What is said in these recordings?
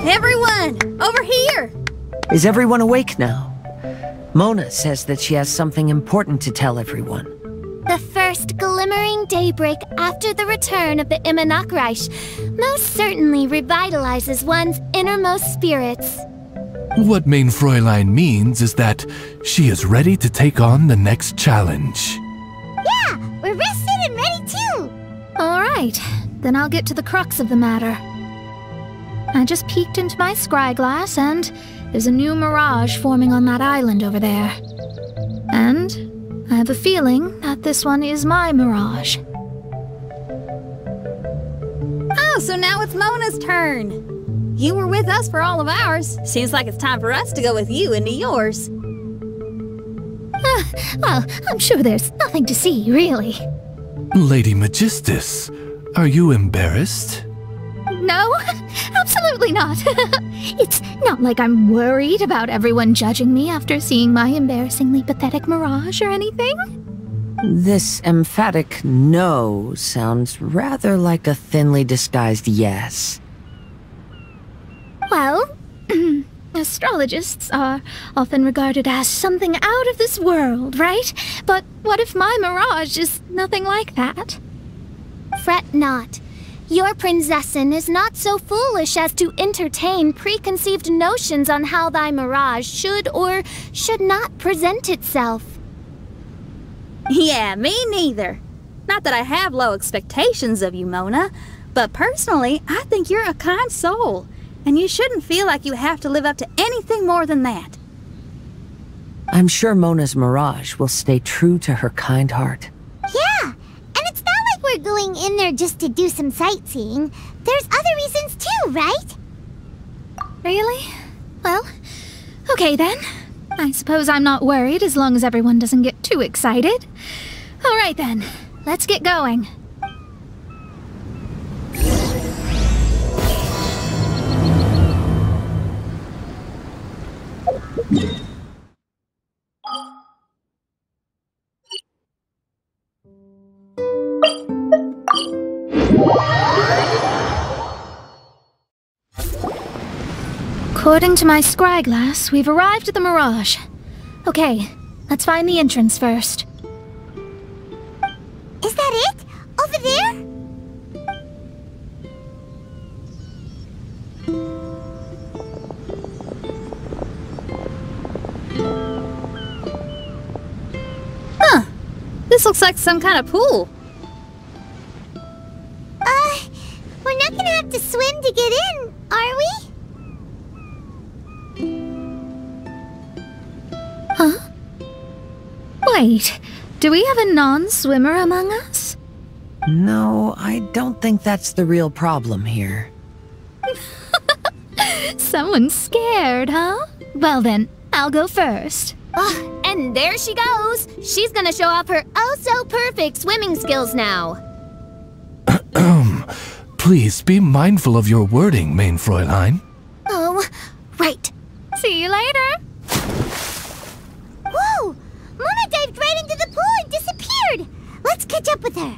Everyone, over here! Is everyone awake now? Mona says that she has something important to tell everyone. The first glimmering daybreak after the return of the Immanakreich most certainly revitalizes one's innermost spirits. What main Fräulein means is that she is ready to take on the next challenge. Yeah, we're rested and ready too! Alright, then I'll get to the crux of the matter. I just peeked into my scryglass and there's a new mirage forming on that island over there. And I have a feeling that this one is my mirage. Oh, so now it's Mona's turn. You were with us for all of ours. Seems like it's time for us to go with you into yours. Well, I'm sure there's nothing to see, really. Lady Magistus, are you embarrassed? No, absolutely not. It's not like I'm worried about everyone judging me after seeing my embarrassingly pathetic mirage or anything. This emphatic no sounds rather like a thinly disguised yes. Well, astrologists are often regarded as something out of this world, right? But what if my mirage is nothing like that? Fret not. Your Prinzessin is not so foolish as to entertain preconceived notions on how thy mirage should or should not present itself. Yeah, me neither. Not that I have low expectations of you, Mona, but personally, I think you're a kind soul, and you shouldn't feel like you have to live up to anything more than that. I'm sure Mona's mirage will stay true to her kind heart. Yeah, and it's not like we're going in there just to do some sightseeing. There's other reasons too, right? Really? Well, okay then. I suppose I'm not worried as long as everyone doesn't get too excited. All right then, let's get going. According to my scryglass, we've arrived at the mirage. Okay, let's find the entrance first. Is that it? Over there? Huh. This looks like some kind of pool. We're not gonna have to swim to get in, are we? Huh? Wait, do we have a non-swimmer among us? No, I don't think that's the real problem here. Someone's scared, huh? Well then, I'll go first. And there she goes. She's gonna show off her oh-so-perfect swimming skills now. Please be mindful of your wording, main Fräulein. Oh, right. See you later. Whoa! Mona dived right into the pool and disappeared! Let's catch up with her.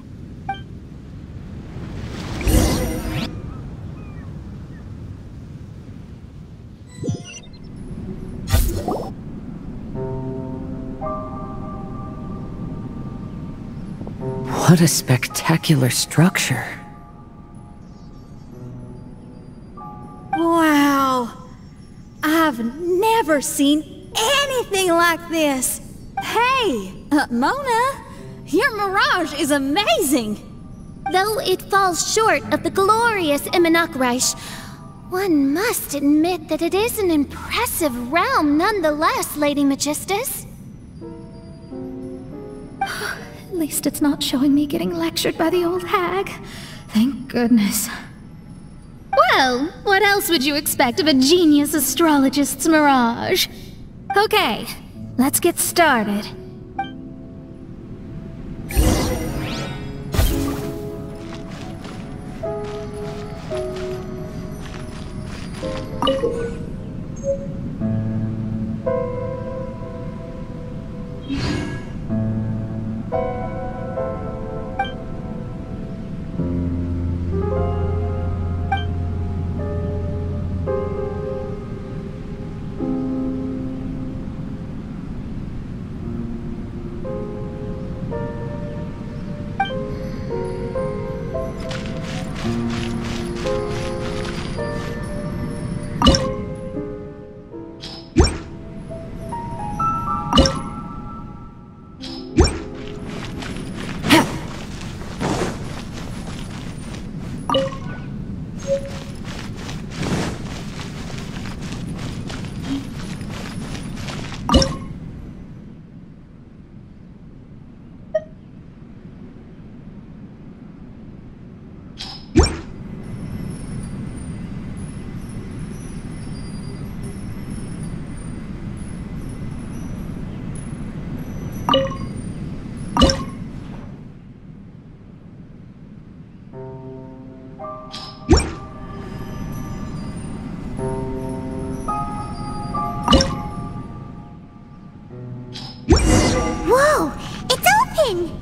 What a spectacular structure. Wow. I've never seen anything like this. Hey, Mona, your mirage is amazing. Though it falls short of the glorious Immunocreich, one must admit that it is an impressive realm nonetheless, Lady Magistus. At least it's not showing me getting lectured by the old hag. Thank goodness. Well, what else would you expect of a genius astrologist's mirage? Okay, let's get started. Whoa! It's open!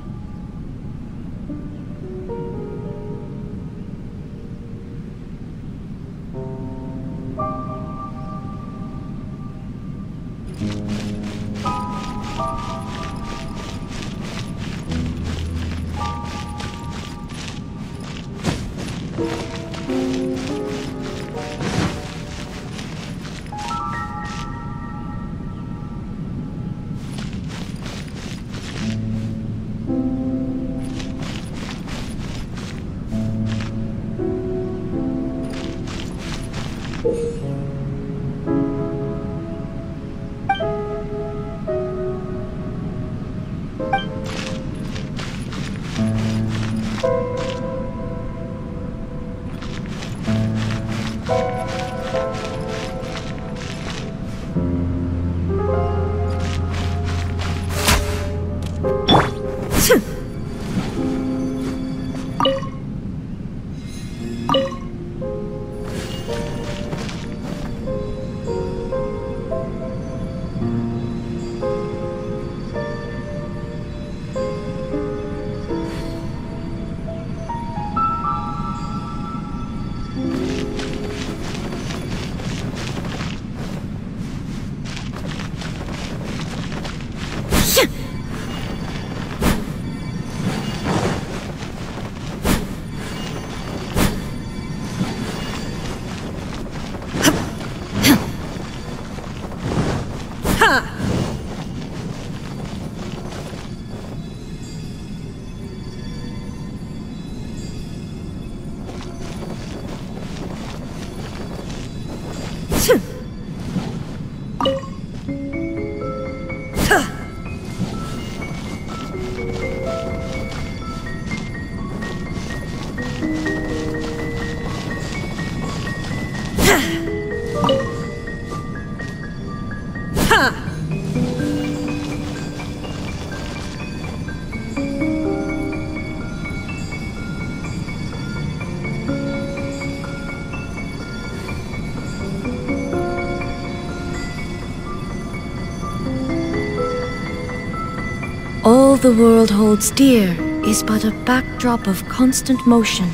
All the world holds dear is but a backdrop of constant motion.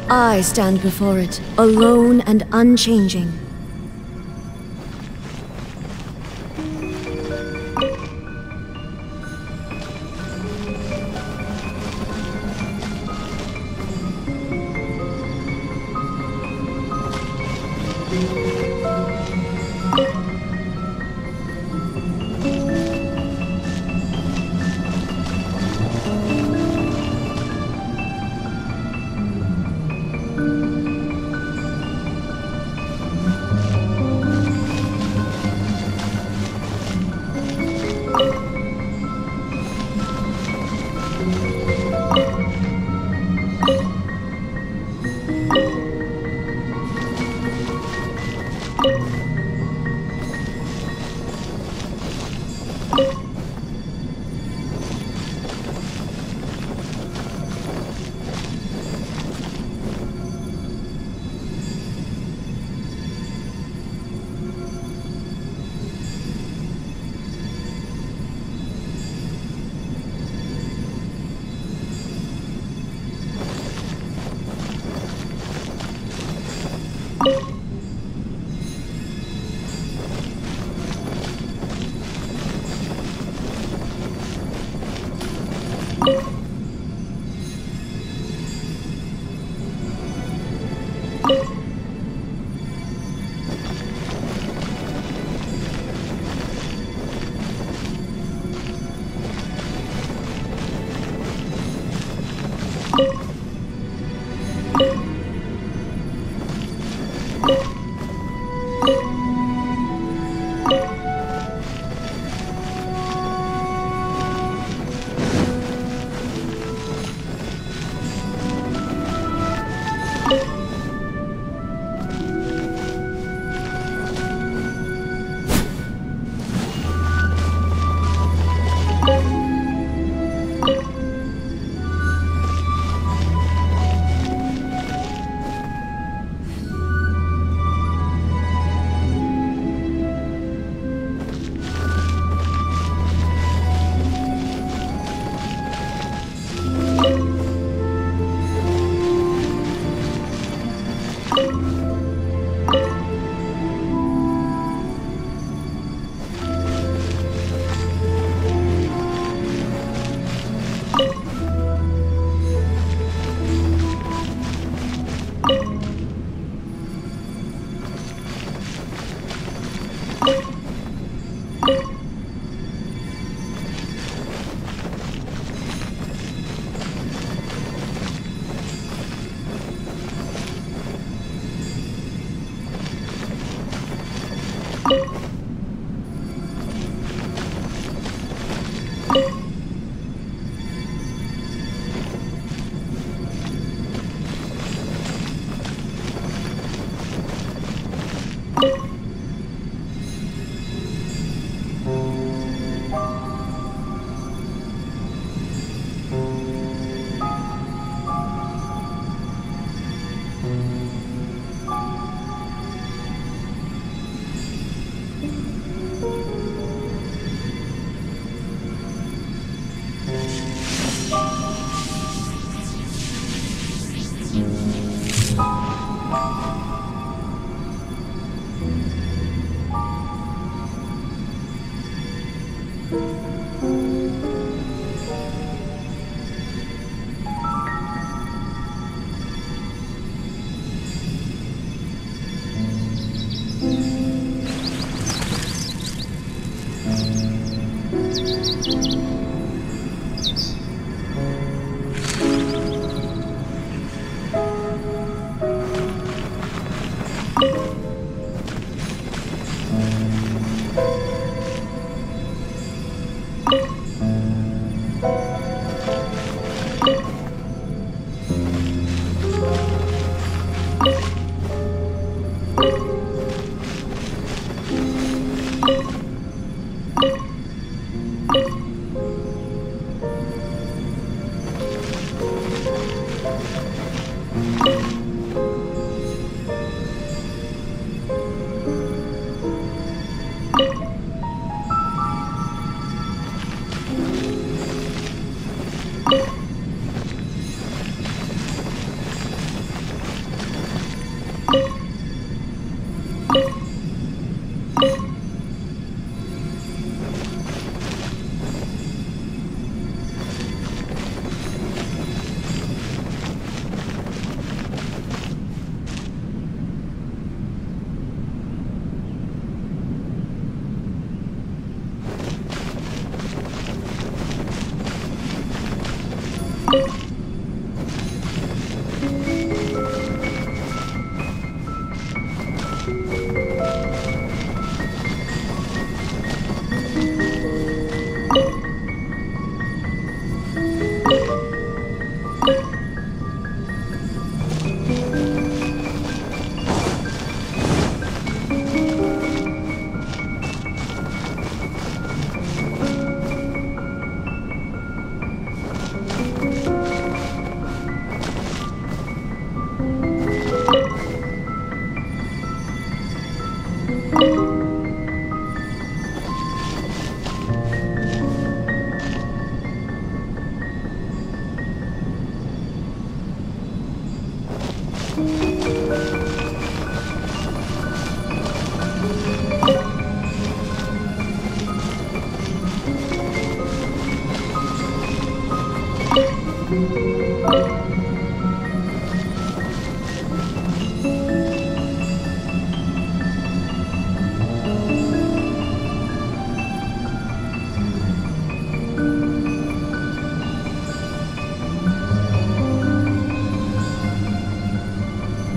I stand before it, alone and unchanging.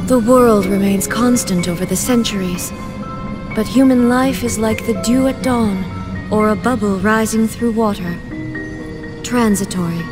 The world remains constant over the centuries, but human life is like the dew at dawn, or a bubble rising through water. Transitory.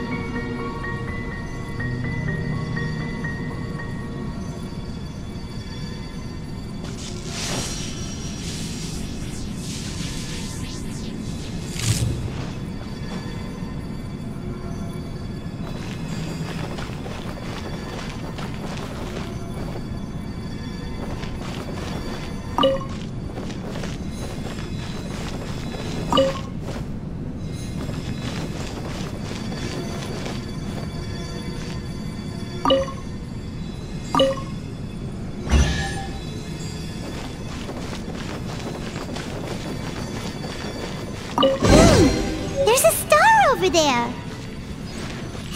There's a star over there!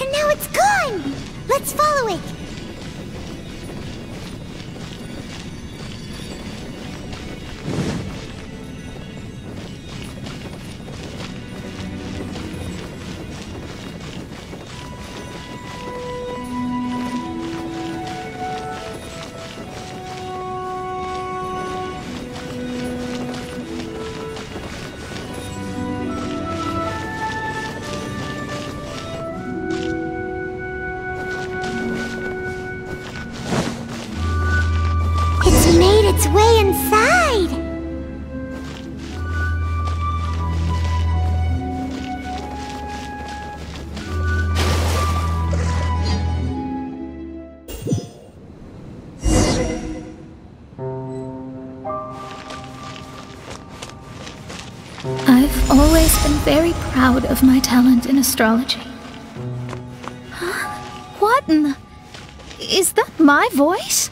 And now it's gone! Let's follow it! Its way inside! I've always been very proud of my talent in astrology. Huh? What in the... Is that my voice?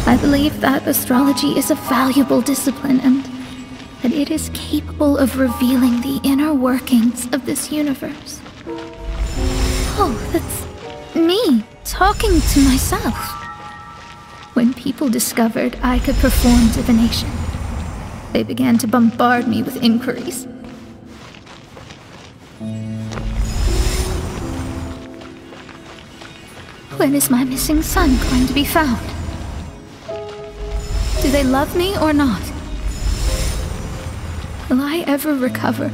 I believe that astrology is a valuable discipline and that it is capable of revealing the inner workings of this universe. Oh, that's me talking to myself. When people discovered I could perform divination, they began to bombard me with inquiries. When is my missing son going to be found? Do they love me or not? Will I ever recover?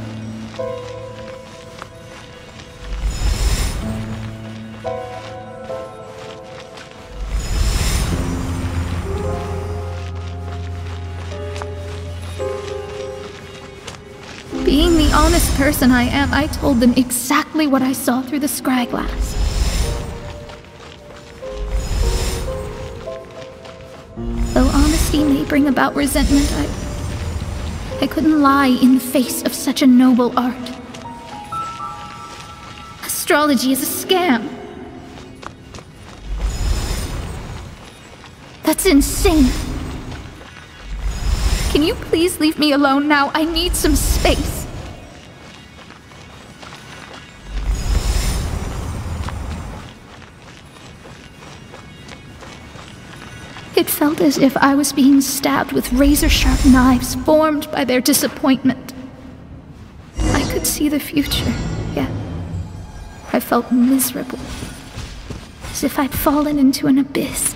Being the honest person I am, I told them exactly what I saw through the scryglass. Though honesty may bring about resentment, I couldn't lie in the face of such a noble art. Astrology is a scam. That's insane. Can you please leave me alone now? I need some space. It felt as if I was being stabbed with razor-sharp knives formed by their disappointment. I could see the future, yet I felt miserable, as if I'd fallen into an abyss.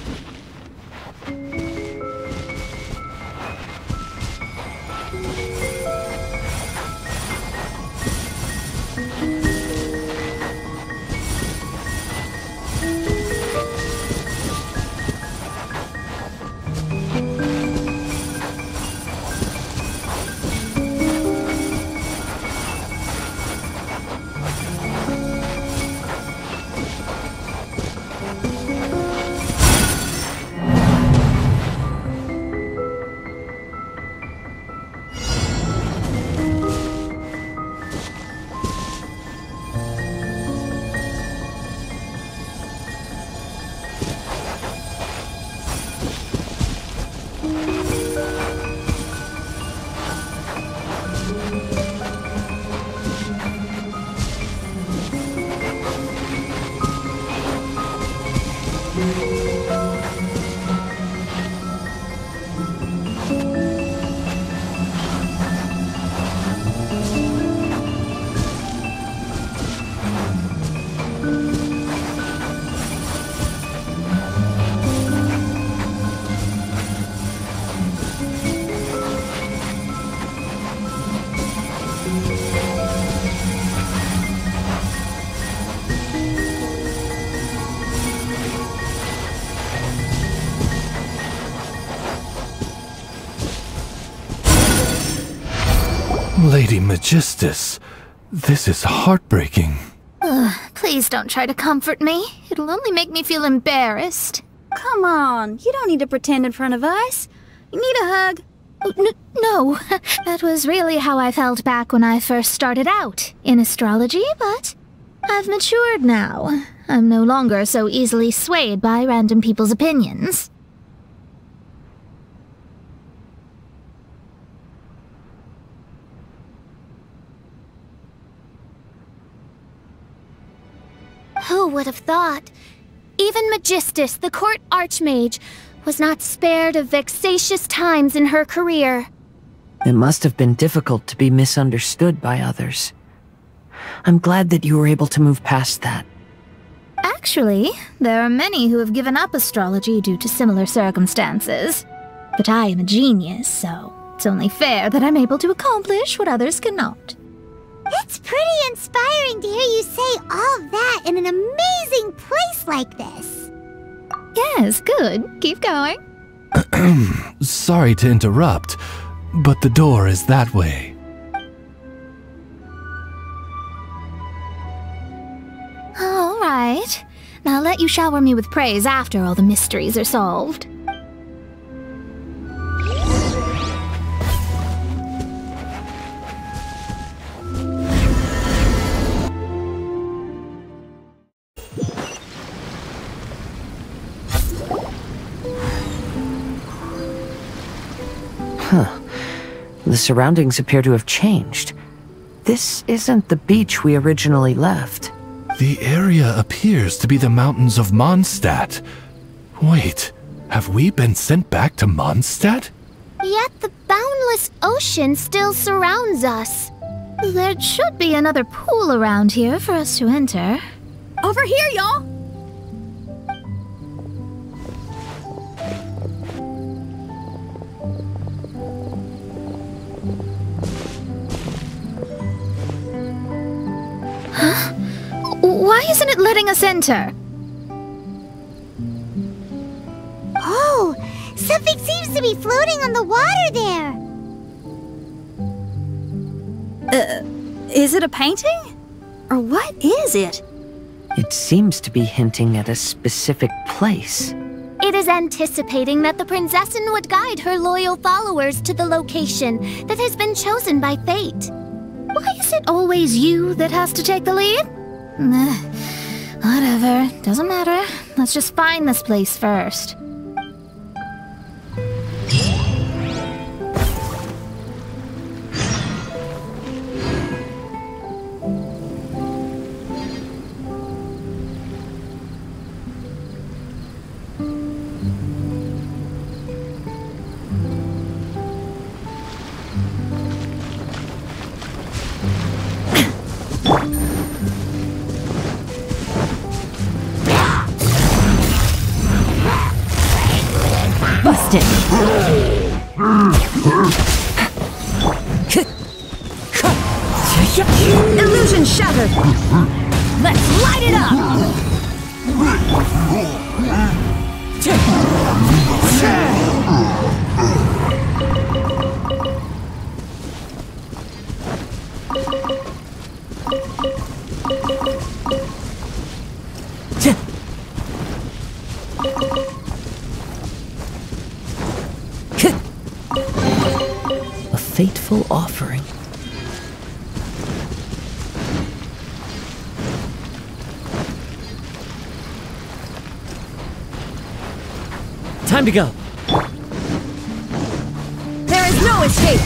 Lady Magistus, this is heartbreaking. Please don't try to comfort me. It'll only make me feel embarrassed. Come on, you don't need to pretend in front of us. You need a hug. No, that was really how I felt back when I first started out in astrology, but I've matured now. I'm no longer so easily swayed by random people's opinions. Who would have thought? Even Magistus, the court archmage, was not spared of vexatious times in her career. It must have been difficult to be misunderstood by others. I'm glad that you were able to move past that. Actually, there are many who have given up astrology due to similar circumstances. But I am a genius, so it's only fair that I'm able to accomplish what others cannot. It's pretty inspiring to hear you say all that in an amazing place like this. Yes, good. Keep going. Sorry to interrupt, but the door is that way. All right. Now I'll let you shower me with praise after all the mysteries are solved. The surroundings appear to have changed. This isn't the beach we originally left. The area appears to be the mountains of Mondstadt. Wait, have we been sent back to Mondstadt? Yet the boundless ocean still surrounds us. There should be another pool around here for us to enter. Over here, y'all! Huh? Why isn't it letting us enter? Oh, something seems to be floating on the water there. Is it a painting? Or what is it? It seems to be hinting at a specific place. It is anticipating that the Princessin would guide her loyal followers to the location that has been chosen by fate. Why is it always you that has to take the lead? Whatever, doesn't matter. Let's just find this place first. Busted! Illusion shattered! Let's light it up! A fateful offering. Time to go. There is no escape!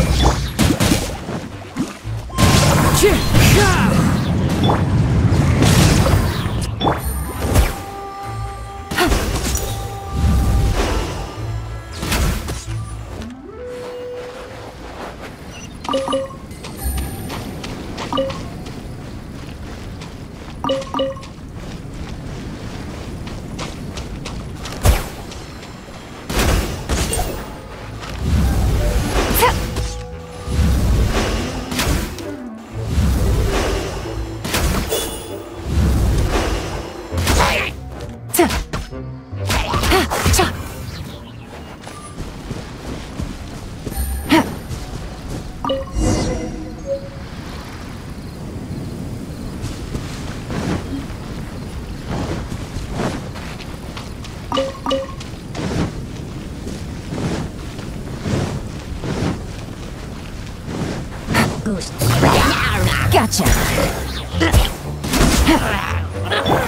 Gotcha!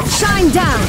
Shine down!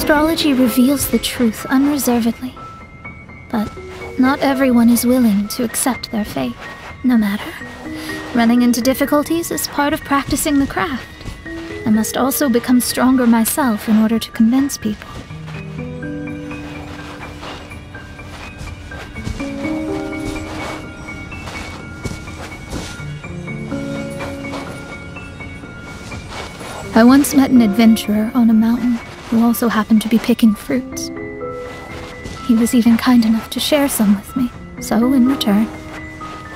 Astrology reveals the truth unreservedly, but not everyone is willing to accept their fate, no matter. Running into difficulties is part of practicing the craft. I must also become stronger myself in order to convince people. I once met an adventurer on a mountain who also happened to be picking fruits. He was even kind enough to share some with me, so in return,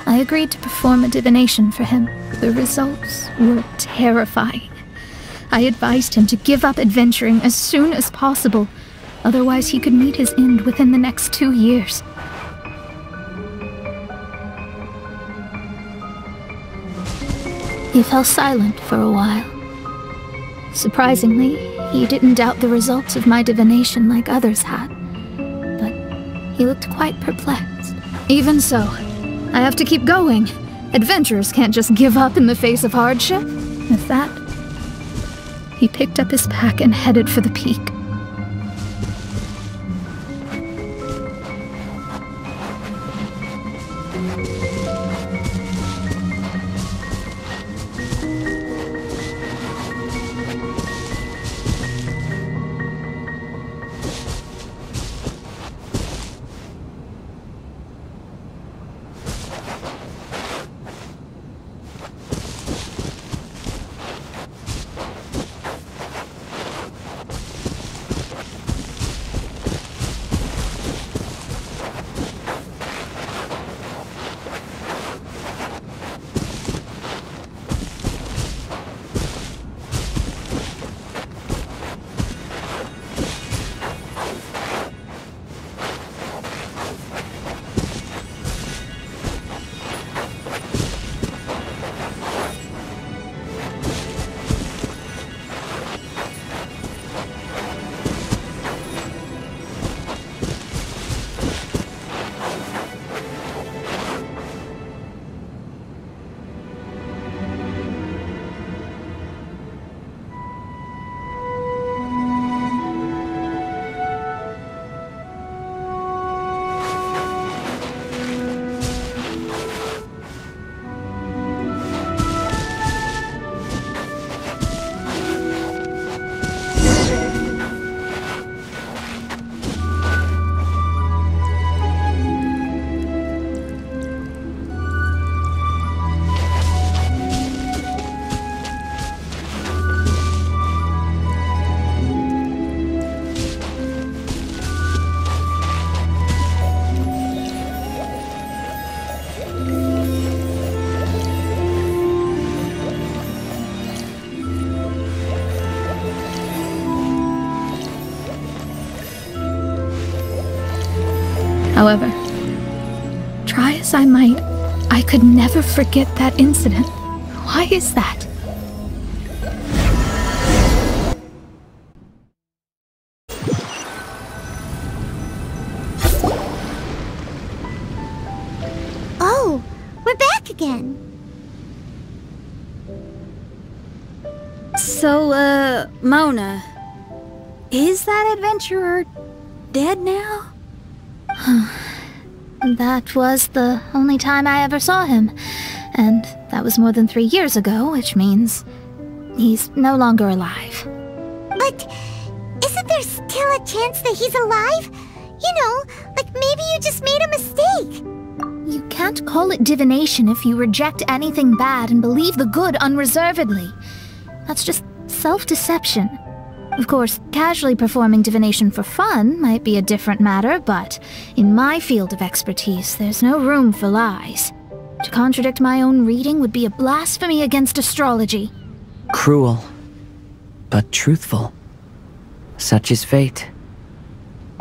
I agreed to perform a divination for him. The results were terrifying. I advised him to give up adventuring as soon as possible, otherwise he could meet his end within the next 2 years. He fell silent for a while. Surprisingly, he didn't doubt the results of my divination like others had, but he looked quite perplexed. Even so, I have to keep going. Adventurers can't just give up in the face of hardship. With that, he picked up his pack and headed for the peak. However, try as I might, I could never forget that incident. Why is that? Oh, we're back again. So, Mona, is that adventurer dead now? That was the only time I ever saw him, and that was more than 3 years ago, which means he's no longer alive. But isn't there still a chance that he's alive? You know, like maybe you just made a mistake. You can't call it divination if you reject anything bad and believe the good unreservedly. That's just self-deception. Of course, casually performing divination for fun might be a different matter, but in my field of expertise, there's no room for lies. To contradict my own reading would be a blasphemy against astrology. Cruel, but truthful. Such is fate.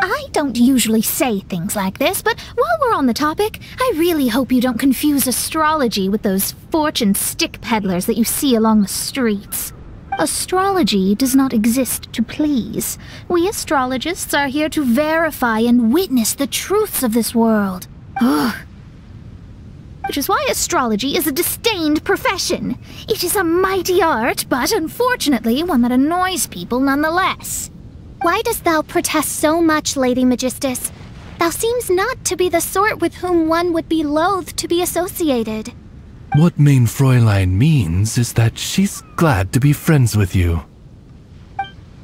I don't usually say things like this, but while we're on the topic, I really hope you don't confuse astrology with those fortune stick peddlers that you see along the streets. Astrology does not exist to please. We astrologists are here to verify and witness the truths of this world. Ugh. Which is why astrology is a disdained profession. It is a mighty art, but unfortunately one that annoys people nonetheless. Why dost thou protest so much, Lady Magistus? Thou seems not to be the sort with whom one would be loath to be associated. What Main Fräulein means is that she's glad to be friends with you.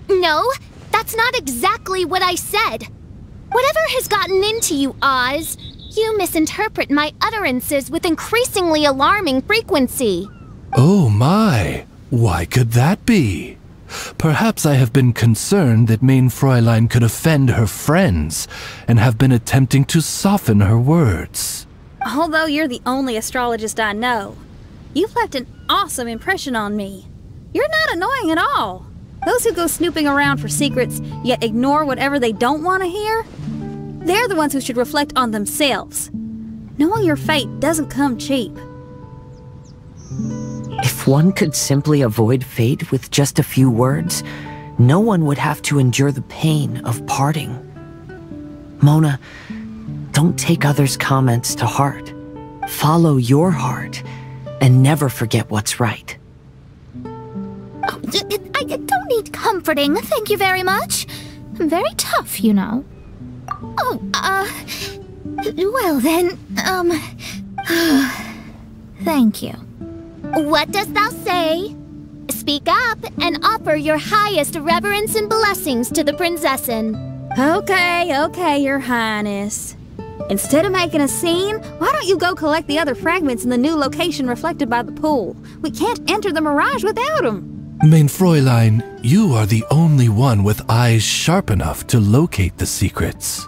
No, that's not exactly what I said. Whatever has gotten into you, Oz, you misinterpret my utterances with increasingly alarming frequency. Oh my, why could that be? Perhaps I have been concerned that Main Fräulein could offend her friends and have been attempting to soften her words. Although you're the only astrologist I know, you've left an awesome impression on me. You're not annoying at all. Those who go snooping around for secrets, yet ignore whatever they don't want to hear, they're the ones who should reflect on themselves. Knowing your fate doesn't come cheap. If one could simply avoid fate with just a few words, no one would have to endure the pain of parting. Mona, don't take others' comments to heart. Follow your heart, and never forget what's right. Oh, I don't need comforting, thank you very much. I'm very tough, you know. Oh, well then, thank you. What dost thou say? Speak up and offer your highest reverence and blessings to the Prinzessin. Okay, Your Highness. Instead of making a scene, why don't you go collect the other fragments in the new location reflected by the pool? We can't enter the mirage without them. Main Fräulein, you are the only one with eyes sharp enough to locate the secrets.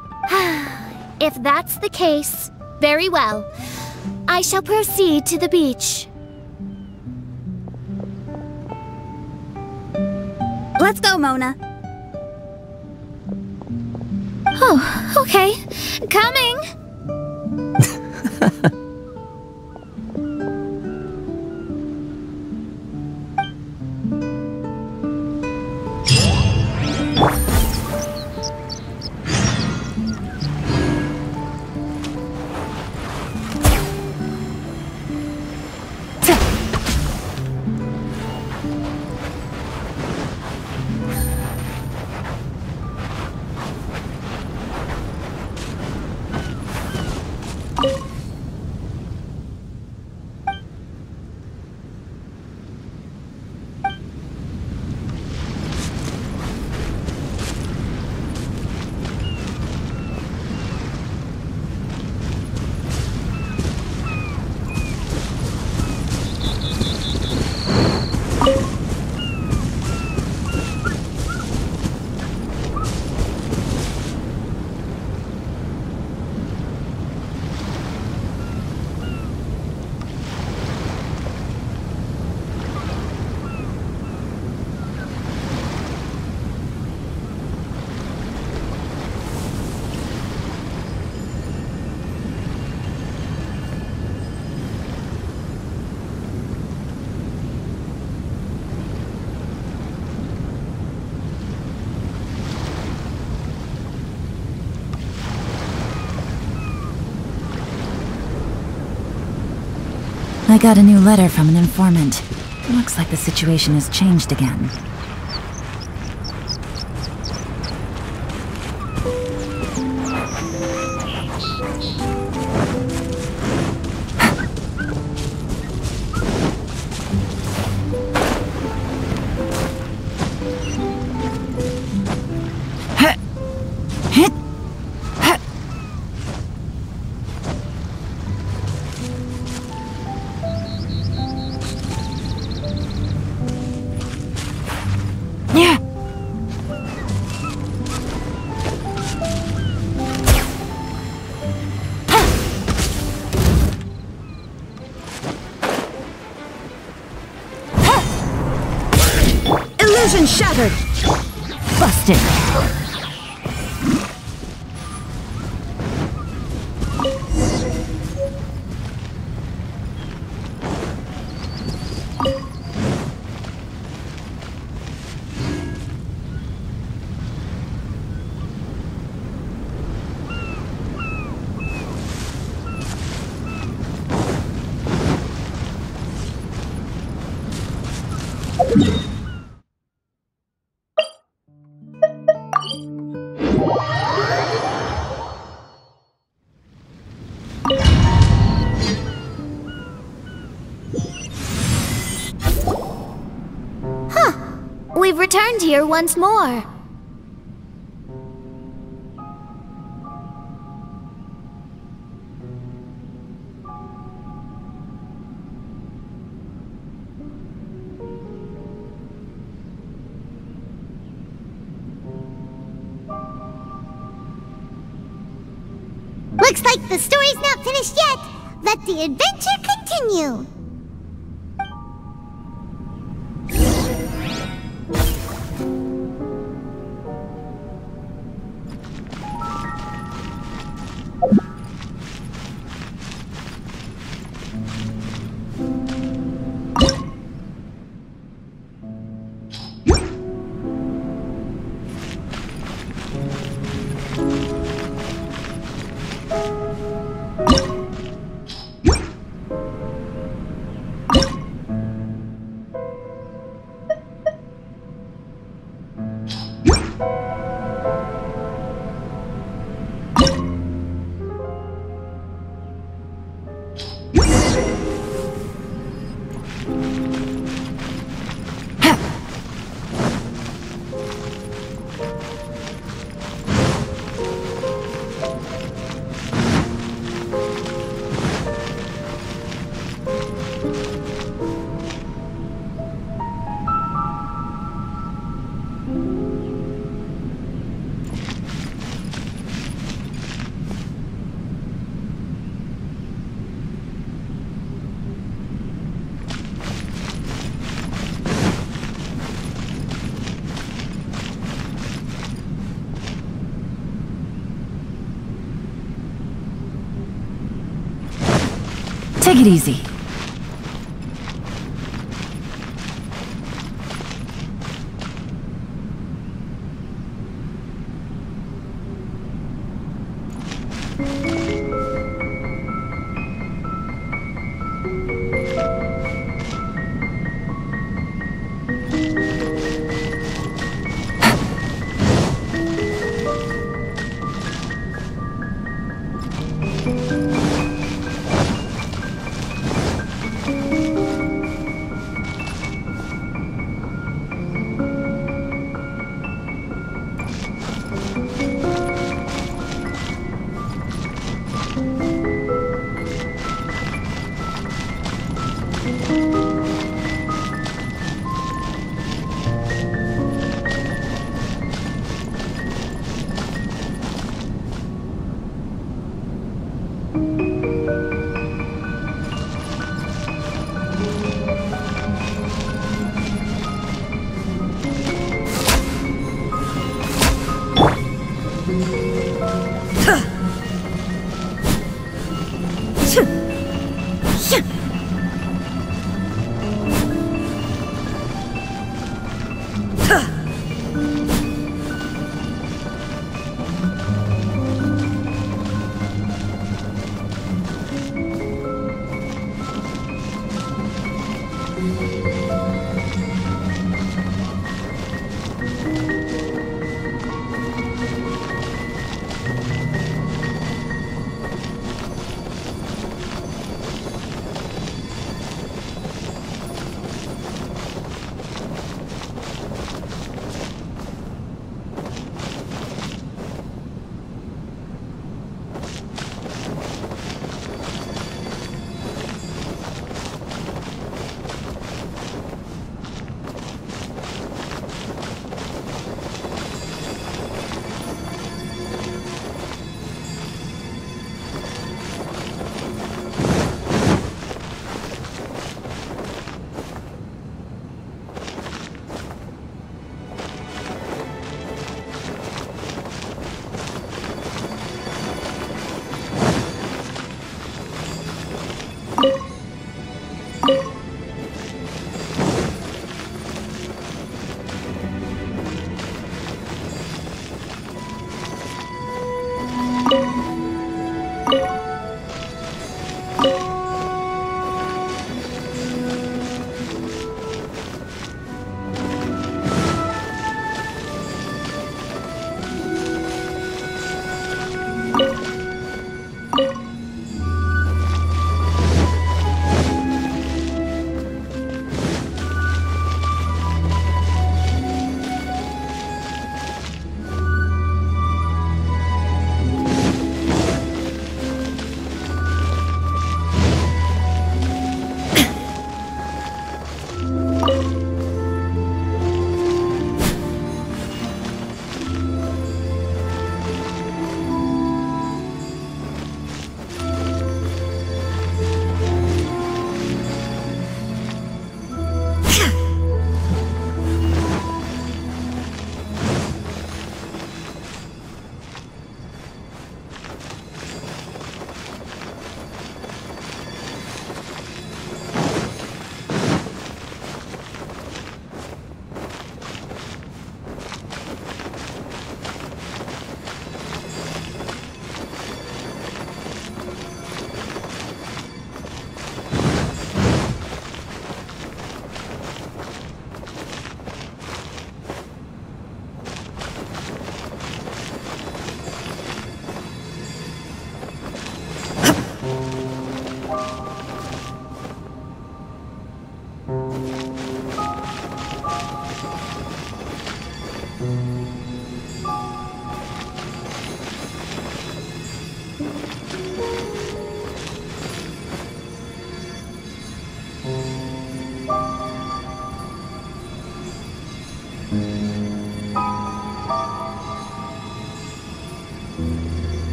If that's the case, very well. I shall proceed to the beach. Let's go, Mona. Oh, okay. Coming! I got a new letter from an informant. Looks like the situation has changed again. Illusion shattered! Busted! We've returned here once more. Looks like the story's not finished yet. Let the adventure continue. Take it easy.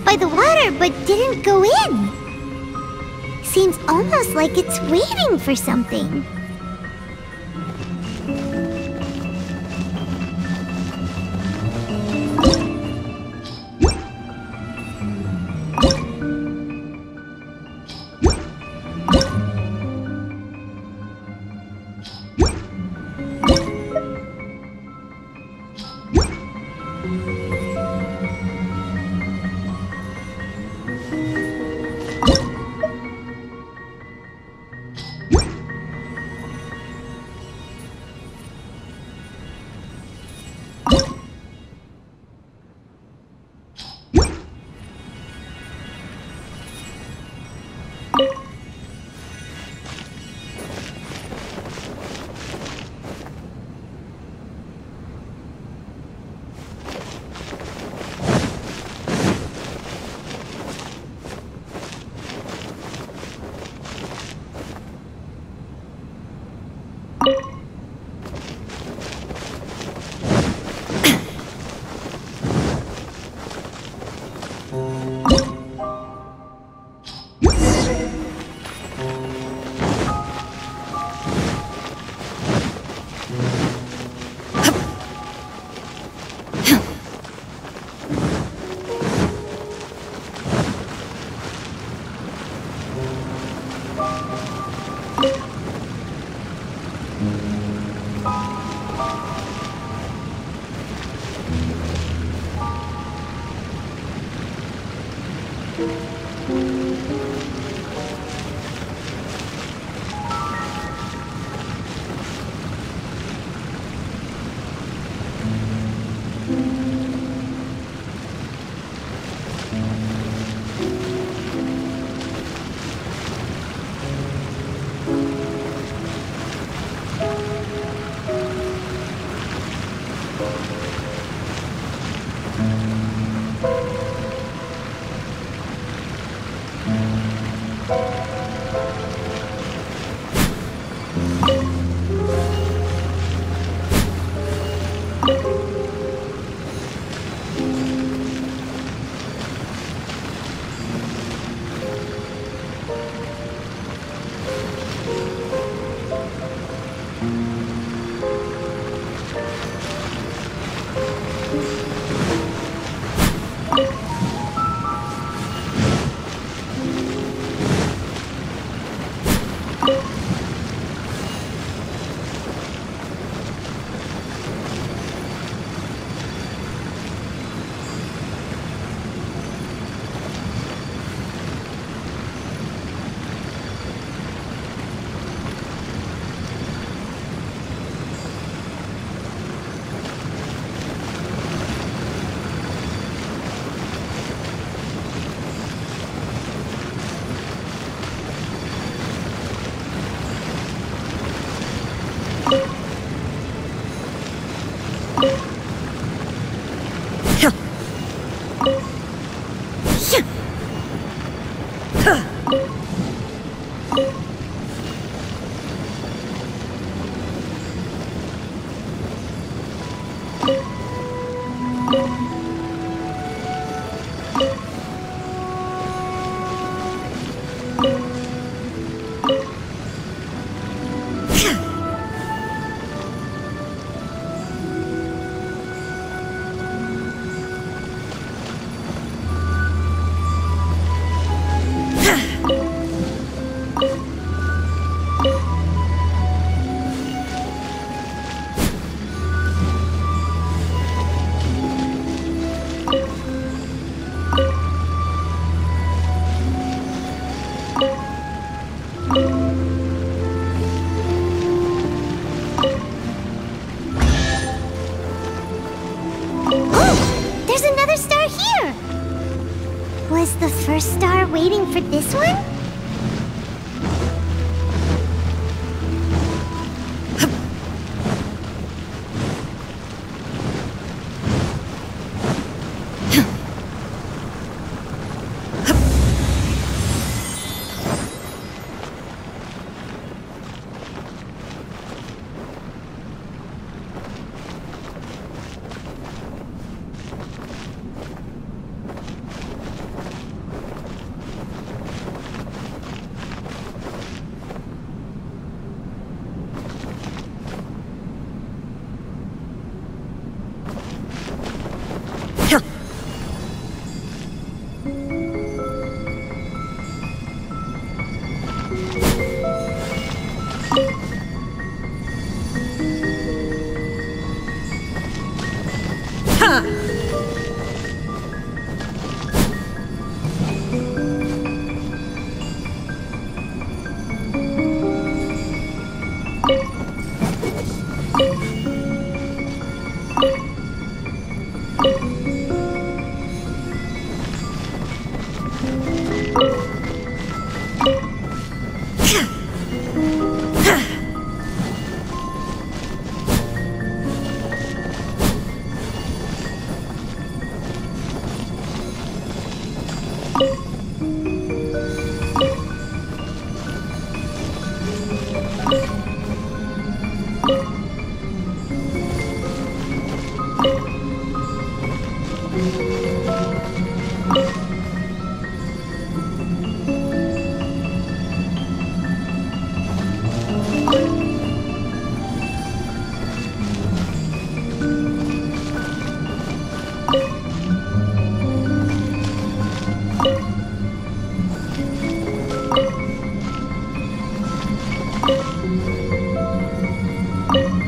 By the water, but didn't go in. Seems almost like it's waiting for something. Was the first star waiting for this one? you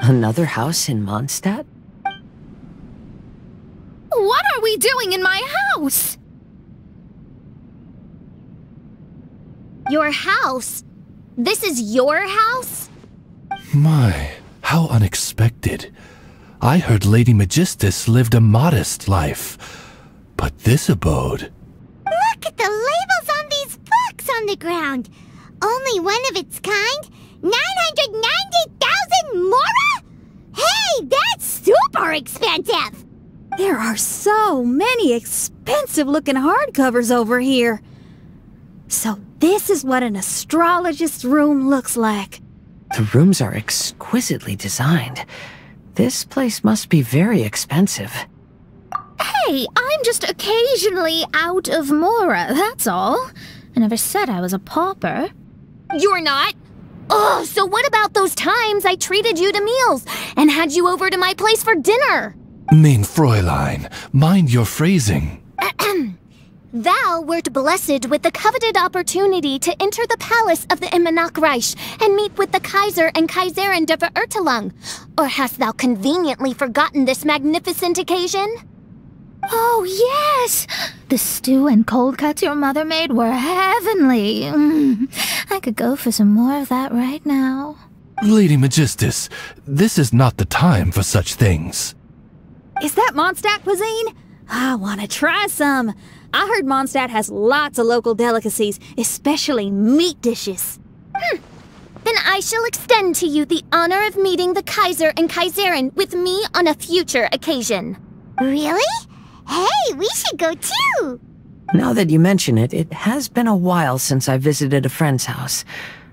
Another house in Mondstadt? What are we doing in my house? Your house? This is your house? My, how unexpected. I heard Lady Magistus lived a modest life, but this abode... Look at the labels on these books on the ground. Only one of its kind? 990,000 mora? Hey, that's super expensive! There are so many expensive-looking hardcovers over here. So this is what an astrologist's room looks like. The rooms are exquisitely designed. This place must be very expensive. Hey, I'm just occasionally out of mora, that's all. I never said I was a pauper. You're not? Ugh, so what about those times I treated you to meals and had you over to my place for dinner? Mein Fräulein, mind your phrasing. Thou wert blessed with the coveted opportunity to enter the palace of the Immanakreich and meet with the Kaiser and Kaiserin der Verurteilung. Or hast thou conveniently forgotten this magnificent occasion? Oh, yes! The stew and cold cuts your mother made were heavenly. I could go for some more of that right now. Lady Magistus, this is not the time for such things. Is that Mondstadt cuisine? I want to try some. I heard Mondstadt has lots of local delicacies, especially meat dishes. Then I shall extend to you the honor of meeting the Kaiser and Kaiserin with me on a future occasion. Really? Hey, we should go too! Now that you mention it, it has been a while since I visited a friend's house.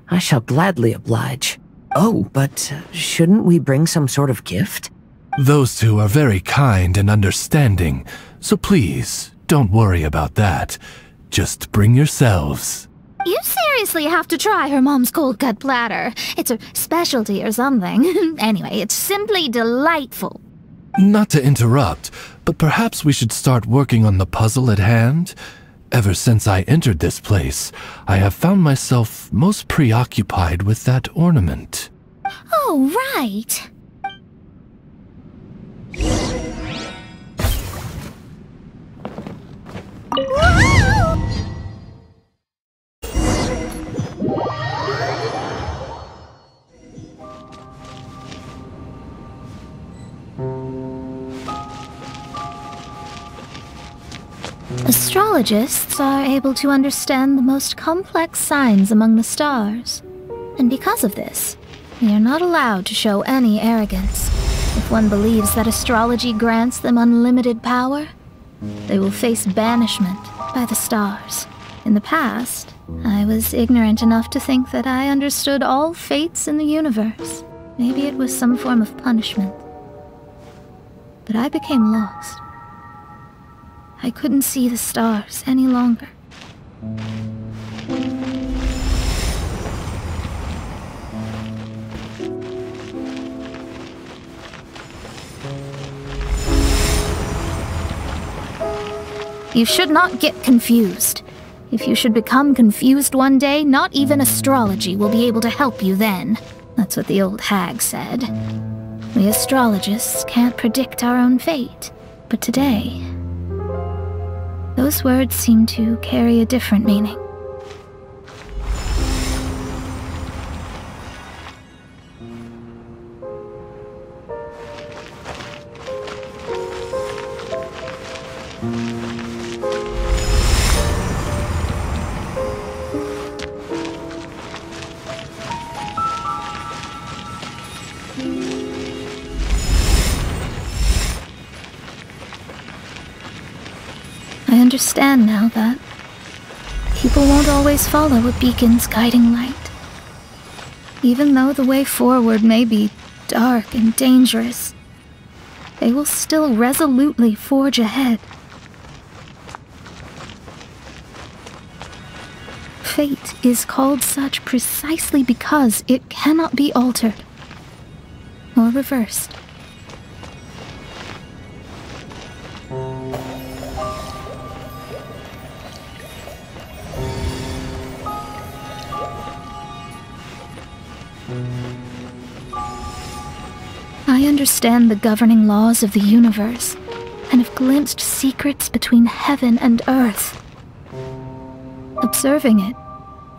I shall gladly oblige. Oh, but shouldn't we bring some sort of gift? Those two are very kind and understanding, so please, don't worry about that. Just bring yourselves. You seriously have to try her mom's cold cut platter. It's a specialty or something. Anyway, it's simply delightful. Not to interrupt, but perhaps we should start working on the puzzle at hand? Ever since I entered this place, I have found myself most preoccupied with that ornament. Oh, right. Astrologists are able to understand the most complex signs among the stars. And because of this, they are not allowed to show any arrogance. If one believes that astrology grants them unlimited power, they will face banishment by the stars. In the past, I was ignorant enough to think that I understood all fates in the universe. Maybe it was some form of punishment. But I became lost. I couldn't see the stars any longer. You should not get confused. If you should become confused one day, not even astrology will be able to help you then. That's what the old hag said. We astrologists can't predict our own fate. But today, those words seem to carry a different meaning. I understand now that people won't always follow a beacon's guiding light. Even though the way forward may be dark and dangerous, they will still resolutely forge ahead. Fate is called such precisely because it cannot be altered or reversed. I understand the governing laws of the universe, and have glimpsed secrets between heaven and earth. Observing it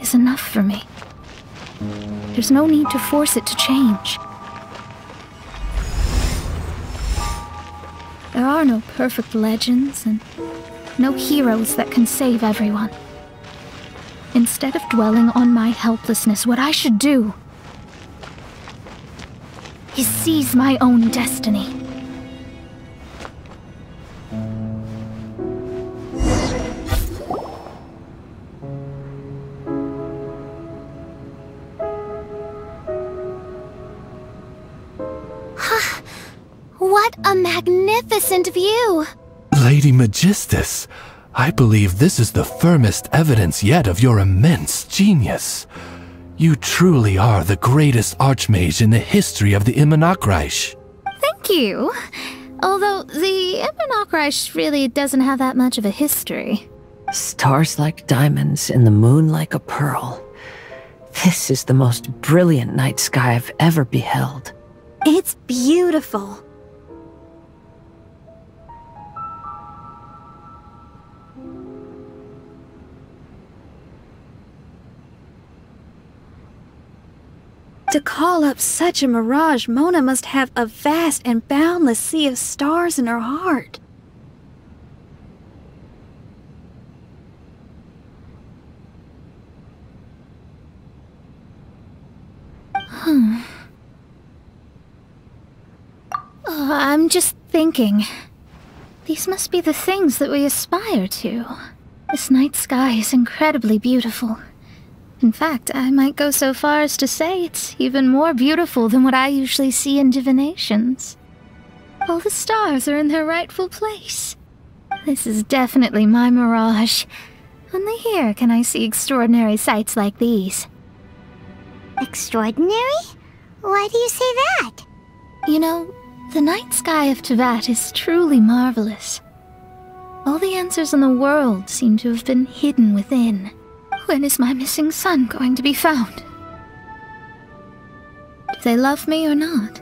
is enough for me. There's no need to force it to change. There are no perfect legends, and no heroes that can save everyone. Instead of dwelling on my helplessness, what I should do is seize my own destiny. What a magnificent view! Lady Magistus, I believe this is the firmest evidence yet of your immense genius. You truly are the greatest archmage in the history of the Immunokreich. Thank you. Although the Immunokreich really doesn't have that much of a history. Stars like diamonds and the moon like a pearl. This is the most brilliant night sky I've ever beheld. It's beautiful. To call up such a mirage, Mona must have a vast and boundless sea of stars in her heart. I'm just thinking. These must be the things that we aspire to. This night sky is incredibly beautiful. In fact, I might go so far as to say it's even more beautiful than what I usually see in divinations. All the stars are in their rightful place. This is definitely my mirage. Only here can I see extraordinary sights like these. Extraordinary? Why do you say that? You know, the night sky of Teyvat is truly marvelous. All the answers in the world seem to have been hidden within. When is my missing son going to be found? Do they love me or not?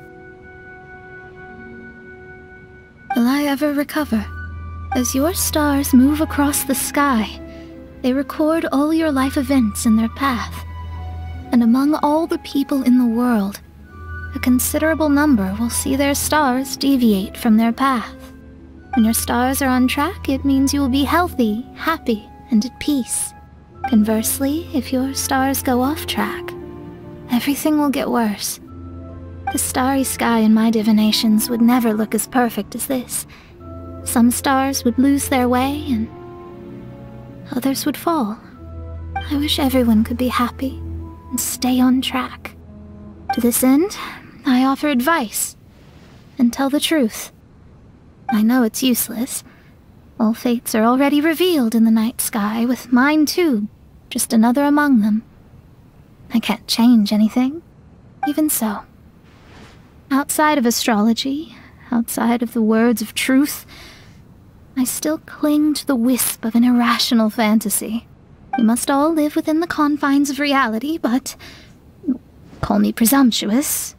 Will I ever recover? As your stars move across the sky, they record all your life events in their path. And among all the people in the world, a considerable number will see their stars deviate from their path. When your stars are on track, it means you will be healthy, happy, and at peace. Conversely, if your stars go off track, everything will get worse. The starry sky in my divinations would never look as perfect as this. Some stars would lose their way, and others would fall. I wish everyone could be happy and stay on track. To this end, I offer advice and tell the truth. I know it's useless. All fates are already revealed in the night sky, with mine too, just another among them. I can't change anything. Even so, outside of astrology, outside of the words of truth, I still cling to the wisp of an irrational fantasy. We must all live within the confines of reality, but... call me presumptuous.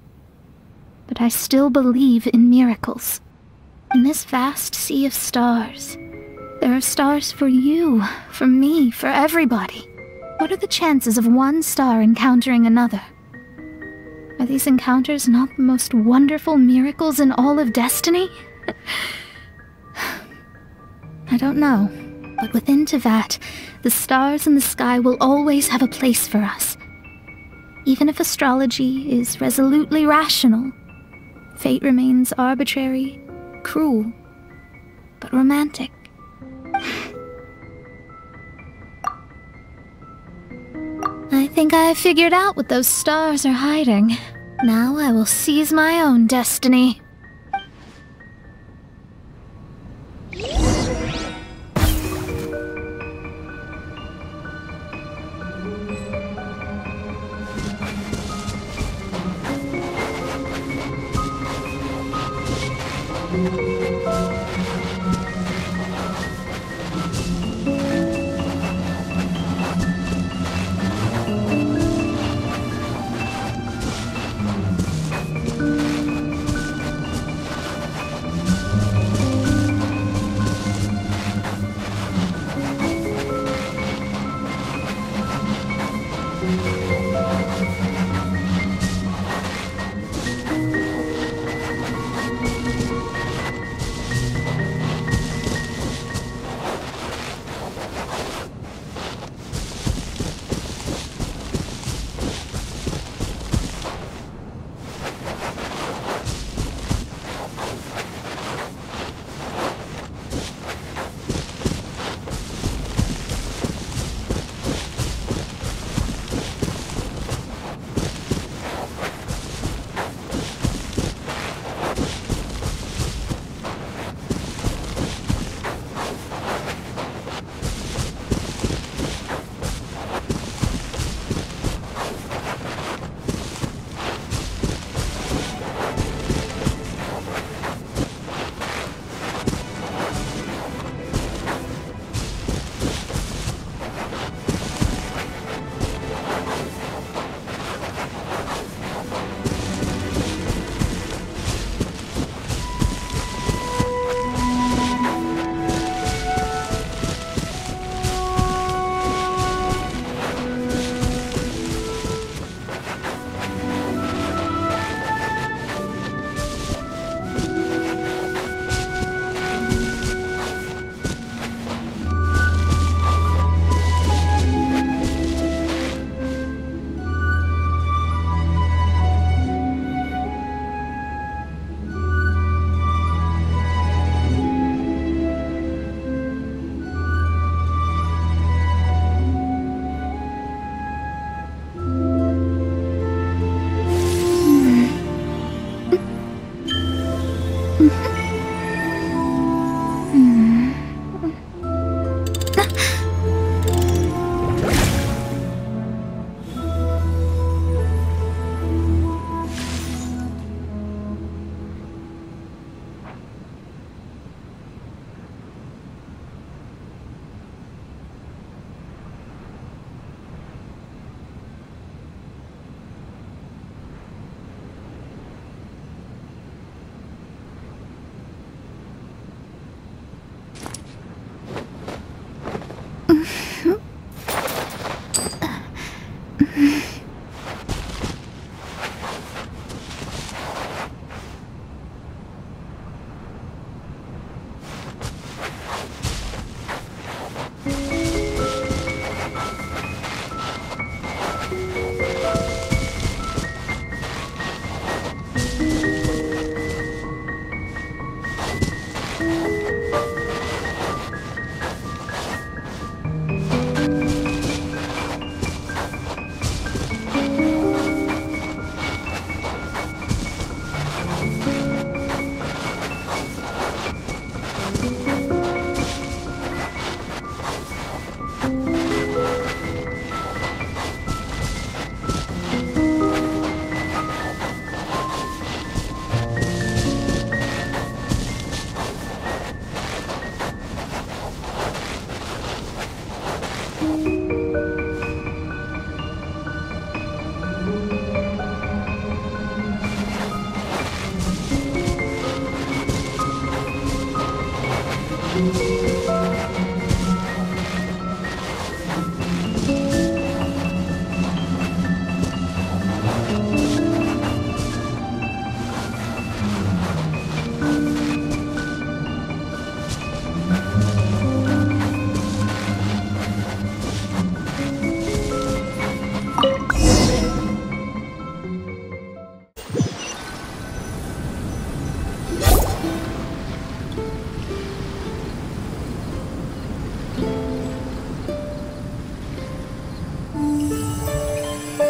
But I still believe in miracles. In this vast sea of stars, there are stars for you, for me, for everybody. What are the chances of one star encountering another? Are these encounters not the most wonderful miracles in all of destiny? I don't know, but within Teyvat, the stars in the sky will always have a place for us. Even if astrology is resolutely rational, fate remains arbitrary, cruel, but romantic. I think I have figured out what those stars are hiding. Now I will seize my own destiny.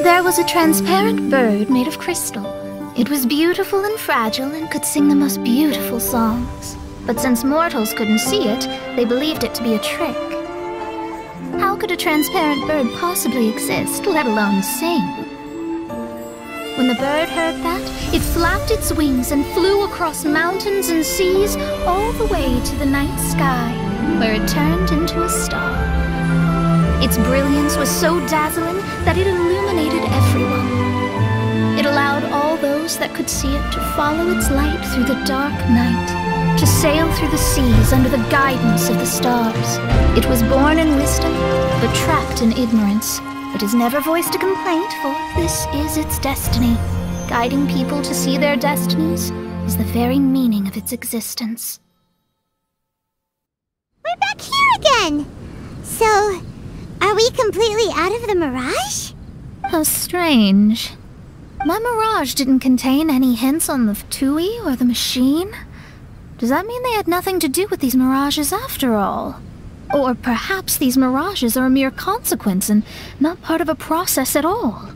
There was a transparent bird made of crystal. It was beautiful and fragile and could sing the most beautiful songs. But since mortals couldn't see it, they believed it to be a trick. How could a transparent bird possibly exist, let alone sing? When the bird heard that, it flapped its wings and flew across mountains and seas all the way to the night sky, where it turned into a star. Its brilliance was so dazzling that it illuminated everyone. It allowed all those that could see it to follow its light through the dark night, to sail through the seas under the guidance of the stars. It was born in wisdom, but trapped in ignorance. It has never voiced a complaint, for this is its destiny. Guiding people to see their destinies is the very meaning of its existence. We're back here again! So, are we completely out of the mirage? How strange. My mirage didn't contain any hints on the Fatui or the machine. Does that mean they had nothing to do with these mirages after all? Or perhaps these mirages are a mere consequence and not part of a process at all?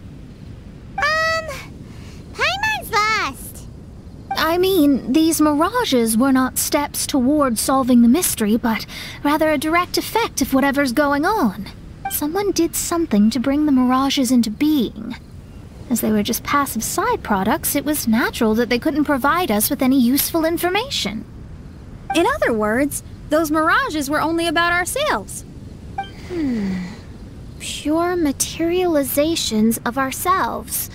Paimon's lost. I mean, these mirages were not steps towards solving the mystery, but rather a direct effect of whatever's going on. Someone did something to bring the mirages into being. As they were just passive side products, it was natural that they couldn't provide us with any useful information. In other words, those mirages were only about ourselves. Pure materializations of ourselves.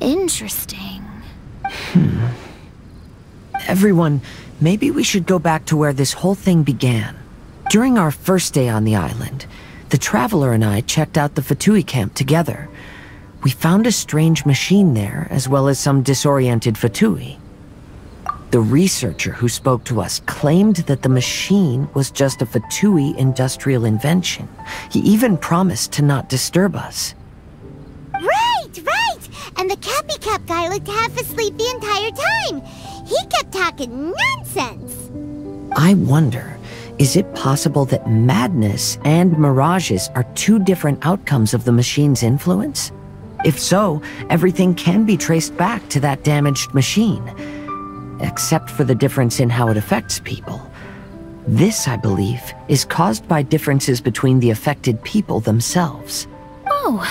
Interesting. Everyone, maybe we should go back to where this whole thing began. During our first day on the island, the Traveler and I checked out the Fatui camp together. We found a strange machine there, as well as some disoriented Fatui. The researcher who spoke to us claimed that the machine was just a Fatui industrial invention. He even promised to not disturb us. Right! And the Cappy Cap guy looked half asleep the entire time. He kept talking nonsense. I wonder, is it possible that madness and mirages are two different outcomes of the machine's influence? If so, everything can be traced back to that damaged machine, except for the difference in how it affects people. This, I believe, is caused by differences between the affected people themselves. Oh,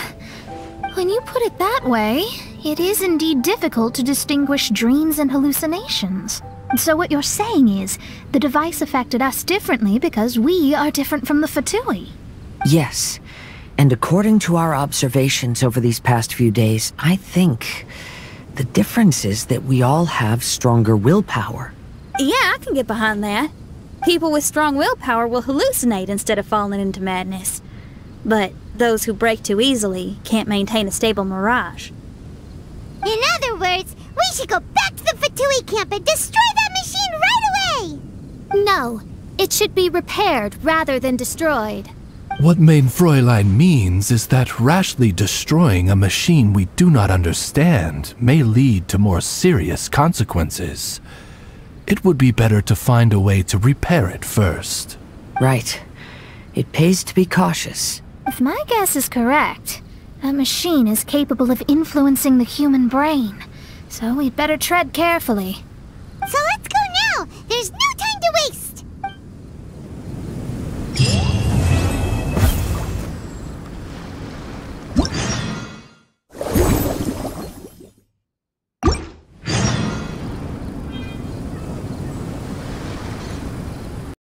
when you put it that way, it is indeed difficult to distinguish dreams and hallucinations. So what you're saying is, the device affected us differently because we are different from the Fatui. Yes, and according to our observations over these past few days, I think the difference is that we all have stronger willpower. Yeah, I can get behind that. People with strong willpower will hallucinate instead of falling into madness. But those who break too easily can't maintain a stable mirage. In other words, we should go back to the Fatui camp and destroy that machine right away! No, it should be repaired rather than destroyed. What Main Fräulein means is that rashly destroying a machine we do not understand may lead to more serious consequences. It would be better to find a way to repair it first. Right. It pays to be cautious. If my guess is correct, that machine is capable of influencing the human brain, so we'd better tread carefully.